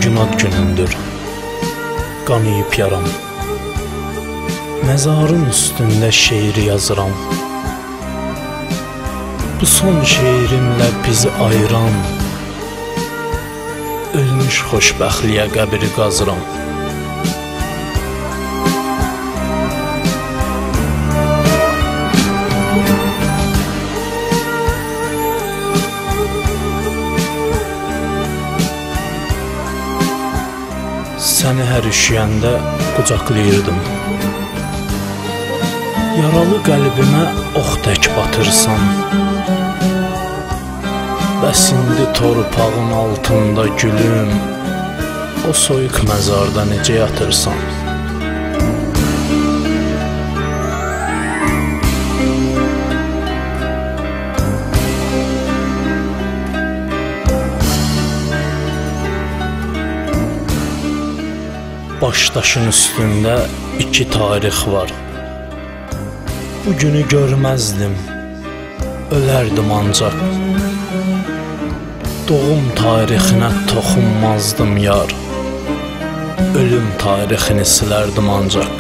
bugün ad günümdür, qanıyıb yaram. Məzarın üstündə şeiri yazıram. Bu son şeirimlə bizi ayıran, ölmüş xoşbəxtliyə qəbri qazıram. Səni hər üşüyəndə qucaqlayırdım. Yaralı qəlbimə ox tək batırsan. Bəs indi torpağın altında gülüm, o soyuq məzarda necə yatırsan? Başdaşın üstündə iki tarix var. Bu günü görməzdim, ölərdim ancaq. Doğum tarixinə toxunmazdım yar, ölüm tarixini silərdim ancaq.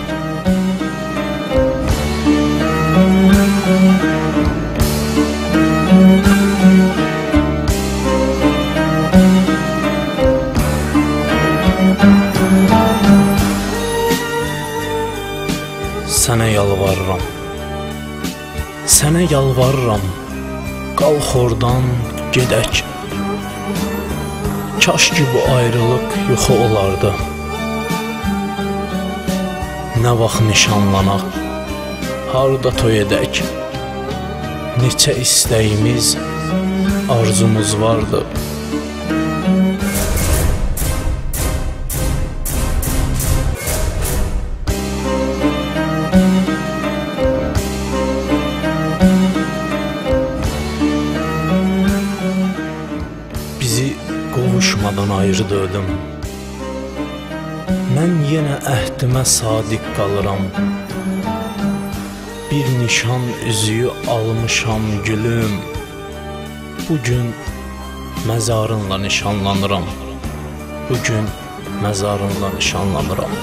Sənə yalvarıram, qalx oradan, gedək. Kaş ki bu ayrılıq yuxu olardı. Nə vaxt nişanlanaq, harda toy edək. Neçə istəyimiz, arzumuz vardı. Qovuşmadan ayrı döydüm. Mən yenə əhdimə sadiq qalıram. Bir nişan üzüyü almışam gülüm. Bugün məzarınla nişanlanıram. Bugün məzarınla nişanlanıram.